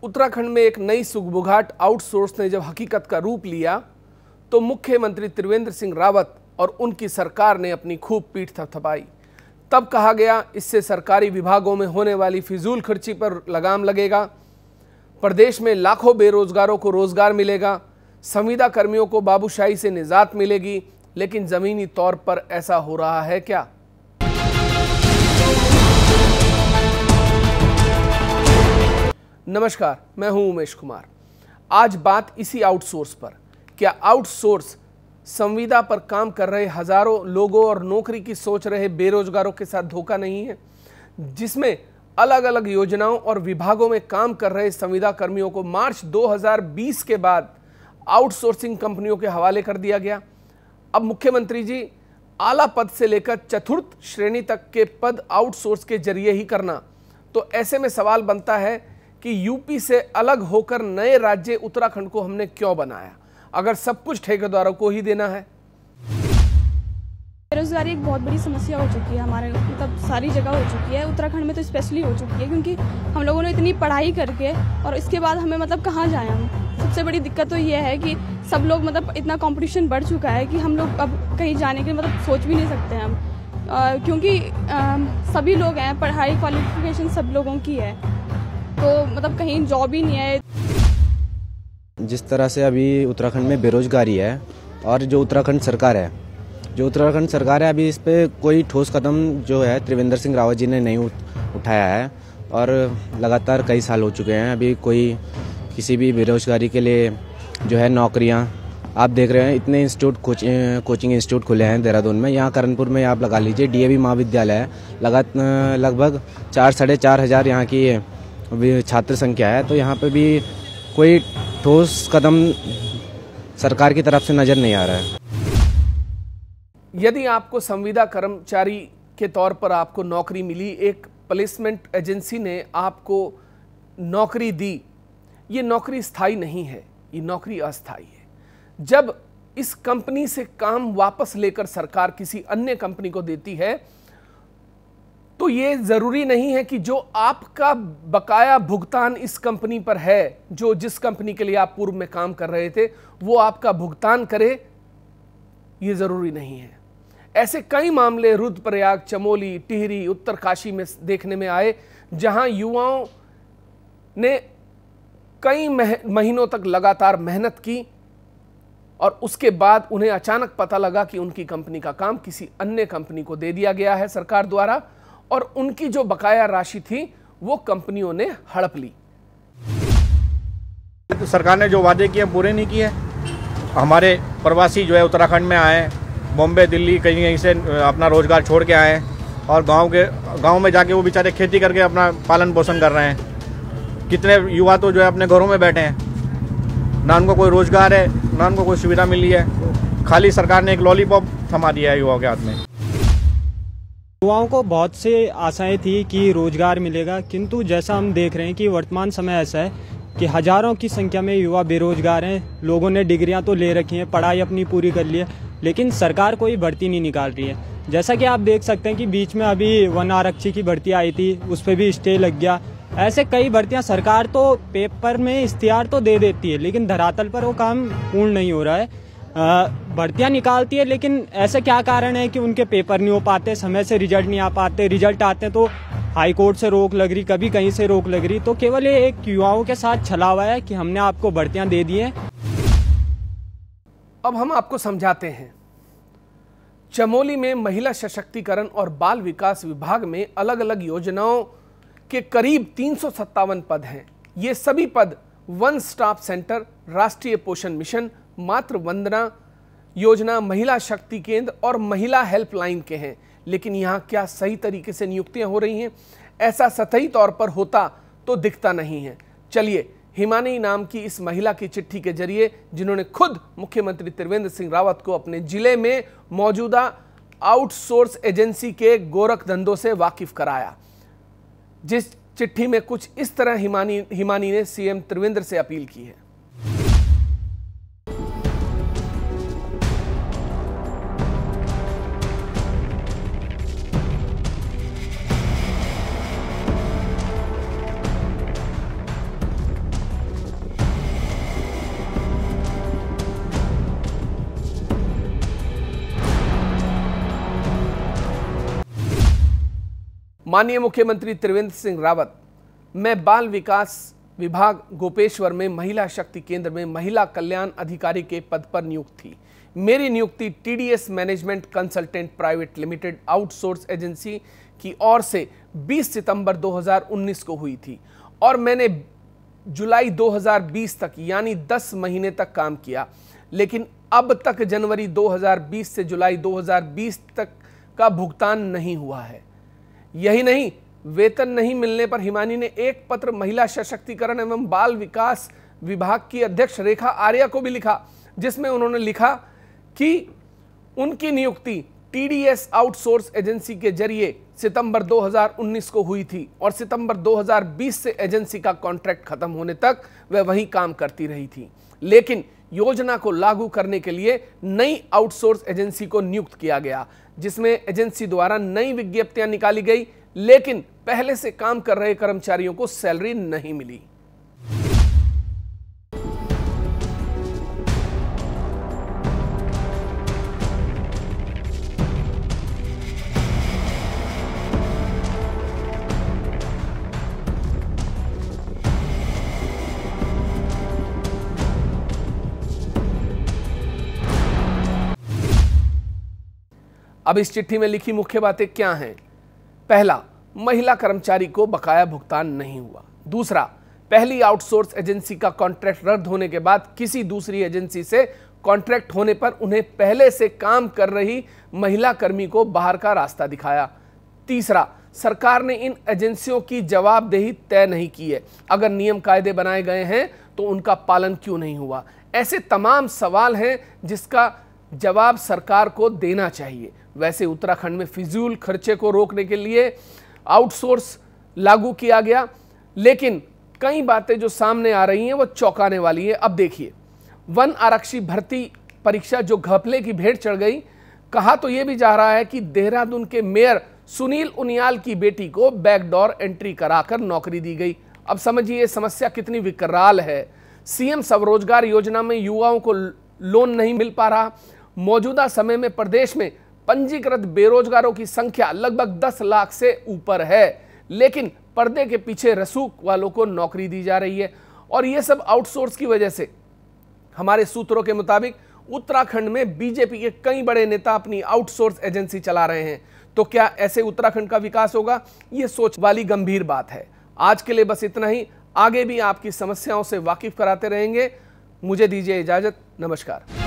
उत्तराखंड में एक नई सुगबुगाहट आउटसोर्स ने जब हकीकत का रूप लिया तो मुख्यमंत्री त्रिवेंद्र सिंह रावत और उनकी सरकार ने अपनी खूब पीठ थपथपाई। तब कहा गया इससे सरकारी विभागों में होने वाली फिजूल खर्ची पर लगाम लगेगा, प्रदेश में लाखों बेरोजगारों को रोजगार मिलेगा, संविदा कर्मियों को बाबूशाही से निजात मिलेगी। लेकिन जमीनी तौर पर ऐसा हो रहा है क्या? नमस्कार, मैं हूं उमेश कुमार। आज बात इसी आउटसोर्स पर। क्या आउटसोर्स संविदा पर काम कर रहे हजारों लोगों और नौकरी की सोच रहे बेरोजगारों के साथ धोखा नहीं है, जिसमें अलग अलग योजनाओं और विभागों में काम कर रहे संविदा कर्मियों को मार्च 2020 के बाद आउटसोर्सिंग कंपनियों के हवाले कर दिया गया। अब मुख्यमंत्री जी आला पद से लेकर चतुर्थ श्रेणी तक के पद आउटसोर्स के जरिए ही करना, तो ऐसे में सवाल बनता है कि यूपी से अलग होकर नए राज्य उत्तराखंड को हमने क्यों बनाया, अगर सब कुछ ठेकेदारों को ही देना है। बेरोजगारी एक बहुत बड़ी समस्या हो चुकी है हमारे, मतलब सारी जगह हो चुकी है, उत्तराखंड में तो स्पेशली हो चुकी है, क्योंकि हम लोगों ने इतनी पढ़ाई करके और इसके बाद हमें मतलब कहाँ जाएं हम। सबसे बड़ी दिक्कत तो ये है कि सब लोग मतलब इतना कंपटीशन बढ़ चुका है कि हम लोग अब कहीं जाने के मतलब सोच भी नहीं सकते हैं हम, क्योंकि सभी लोग हैं, पढ़ाई क्वालिफिकेशन सब लोगों की है, तो मतलब कहीं जॉब ही नहीं है। जिस तरह से अभी उत्तराखंड में बेरोजगारी है और जो उत्तराखंड सरकार है अभी इस पे कोई ठोस कदम जो है त्रिवेंद्र सिंह रावत जी ने नहीं उठाया है और लगातार कई साल हो चुके हैं। अभी कोई किसी भी बेरोजगारी के लिए जो है नौकरियां आप देख रहे हैं, इतने इंस्टीट्यूट कोचिंग इंस्टीट्यूट खुले हैं देहरादून में। यहाँ करणपुर में आप लगा लीजिए डीएवी महाविद्यालय है, लगभग 4-4.5 हज़ार यहाँ की छात्र संख्या है। तो यहाँ पे भी कोई ठोस कदम सरकार की तरफ से नजर नहीं आ रहा है। यदि आपको संविदा कर्मचारी के तौर पर आपको नौकरी मिली, एक प्लेसमेंट एजेंसी ने आपको नौकरी दी, ये नौकरी स्थायी नहीं है, ये नौकरी अस्थायी है। जब इस कंपनी से काम वापस लेकर सरकार किसी अन्य कंपनी को देती है तो ये जरूरी नहीं है कि जो आपका बकाया भुगतान इस कंपनी पर है, जो जिस कंपनी के लिए आप पूर्व में काम कर रहे थे, वो आपका भुगतान करे, ये जरूरी नहीं है। ऐसे कई मामले रुद्रप्रयाग, चमोली, टिहरी, उत्तरकाशी में देखने में आए, जहां युवाओं ने कई महीनों तक लगातार मेहनत की और उसके बाद उन्हें अचानक पता लगा कि उनकी कंपनी का काम किसी अन्य कंपनी को दे दिया गया है सरकार द्वारा, और उनकी जो बकाया राशि थी वो कंपनियों ने हड़प ली। तो सरकार ने जो वादे किए पूरे नहीं किए। हमारे प्रवासी जो है उत्तराखंड में आए, बॉम्बे, दिल्ली, कहीं से अपना रोजगार छोड़ के आए और गांव में जाके वो बेचारे खेती करके अपना पालन पोषण कर रहे हैं। कितने युवा तो जो है अपने घरों में बैठे हैं, ना उनको कोई रोजगार है, ना उनको कोई सुविधा मिली है। खाली सरकार ने एक लॉलीपॉप थमा दिया है युवाओं के हाथ में। युवाओं को बहुत से आशाएं थी कि रोजगार मिलेगा, किंतु जैसा हम देख रहे हैं कि वर्तमान समय ऐसा है कि हजारों की संख्या में युवा बेरोजगार हैं। लोगों ने डिग्रियां तो ले रखी हैं, पढ़ाई अपनी पूरी कर ली है, लेकिन सरकार कोई भर्ती नहीं निकाल रही है। जैसा कि आप देख सकते हैं कि बीच में अभी वन आरक्षी की भर्ती आई थी, उस पर भी स्टे लग गया। ऐसे कई भर्तियां सरकार तो पेपर में इश्तिहार तो दे देती है, लेकिन धरातल पर वो काम पूर्ण नहीं हो रहा है। भर्तियां निकालती है, लेकिन ऐसे क्या कारण है कि उनके पेपर नहीं हो पाते, समय से रिजल्ट नहीं आ पाते, रिजल्ट आते हैं तो हाई कोर्ट से रोक लग रही, कभी कहीं से रोक लग रही। तो केवल ये एक युवाओं के साथ छला हुआ है कि हमने आपको भर्तियां दे दी हैं। अब हम आपको समझाते हैं। चमोली में महिला सशक्तिकरण और बाल विकास विभाग में अलग अलग योजनाओं के करीब 357 पद हैं। ये सभी पद वन स्टॉप सेंटर, राष्ट्रीय पोषण मिशन, मातृ वंदना योजना, महिला शक्ति केंद्र और महिला हेल्पलाइन के हैं। लेकिन यहाँ क्या सही तरीके से नियुक्तियां हो रही हैं? ऐसा सतही तौर पर होता तो दिखता नहीं है। चलिए, हिमानी नाम की इस महिला की चिट्ठी के जरिए, जिन्होंने खुद मुख्यमंत्री त्रिवेंद्र सिंह रावत को अपने जिले में मौजूदा आउटसोर्स एजेंसी के गोरख धंधों से वाकिफ कराया, जिस चिट्ठी में कुछ इस तरह हिमानी ने सीएम त्रिवेंद्र से अपील की है। माननीय मुख्यमंत्री त्रिवेंद्र सिंह रावत, मैं बाल विकास विभाग गोपेश्वर में महिला शक्ति केंद्र में महिला कल्याण अधिकारी के पद पर नियुक्त थी। मेरी नियुक्ति TDS management consultant private limited outsource agency की ओर से 20 सितंबर 2019 को हुई थी और मैंने जुलाई 2020 तक यानी 10 महीने तक काम किया, लेकिन अब तक जनवरी 2020 से जुलाई 2020 तक का भुगतान नहीं हुआ है। यही नहीं, वेतन नहीं मिलने पर हिमानी ने एक पत्र महिला सशक्तिकरण एवं बाल विकास विभाग की अध्यक्ष रेखा आर्या को भी लिखा, जिसमें उन्होंने लिखा कि उनकी नियुक्ति TDS आउटसोर्स एजेंसी के जरिए सितंबर 2019 को हुई थी और सितंबर 2020 से एजेंसी का कॉन्ट्रैक्ट खत्म होने तक वह वहीं काम करती रही थी। लेकिन योजना को लागू करने के लिए नई आउटसोर्स एजेंसी को नियुक्त किया गया, जिसमें एजेंसी द्वारा नई विज्ञप्तियां निकाली गई, लेकिन पहले से काम कर रहे कर्मचारियों को सैलरी नहीं मिली। अब इस चिट्ठी में लिखी मुख्य बातें क्या हैं? पहला, महिला कर्मचारी को बकाया भुगतान नहीं हुआ। दूसरा, पहली आउटसोर्स एजेंसी का कॉन्ट्रैक्ट रद्द होने के बाद किसी दूसरी एजेंसी से कॉन्ट्रैक्ट होने पर उन्हें पहले से काम कर रही महिला कर्मी को बाहर का रास्ता दिखाया। तीसरा, सरकार ने इन एजेंसियों की जवाबदेही तय नहीं की है। अगर नियम कायदे बनाए गए हैं तो उनका पालन क्यों नहीं हुआ? ऐसे तमाम सवाल हैं जिसका जवाब सरकार को देना चाहिए। वैसे उत्तराखंड में फिजूल खर्चे को रोकने के लिए आउटसोर्स लागू किया गया, लेकिन कई बातें जो सामने आ रही हैं वो चौंकाने वाली है। अब देखिए, वन आरक्षी भर्ती परीक्षा जो घपले की भेंट चढ़ गई, कहा तो यह भी जा रहा है कि देहरादून के मेयर सुनील उनियाल की बेटी को बैकडोर एंट्री कराकर नौकरी दी गई। अब समझिए समस्या कितनी विकराल है। सीएम स्वरोजगार योजना में युवाओं को लोन नहीं मिल पा रहा। मौजूदा समय में प्रदेश में पंजीकृत बेरोजगारों की संख्या लगभग 10 लाख से ऊपर है, लेकिन पर्दे के पीछे रसूख वालों को नौकरी दी जा रही है। और यह सब आउटसोर्स की वजह से। हमारे सूत्रों के मुताबिक उत्तराखंड में बीजेपी के कई बड़े नेता अपनी आउटसोर्स एजेंसी चला रहे हैं। तो क्या ऐसे उत्तराखंड का विकास होगा? ये सोच वाली गंभीर बात है। आज के लिए बस इतना ही। आगे भी आपकी समस्याओं से वाकिफ कराते रहेंगे। मुझे दीजिए इजाजत। नमस्कार।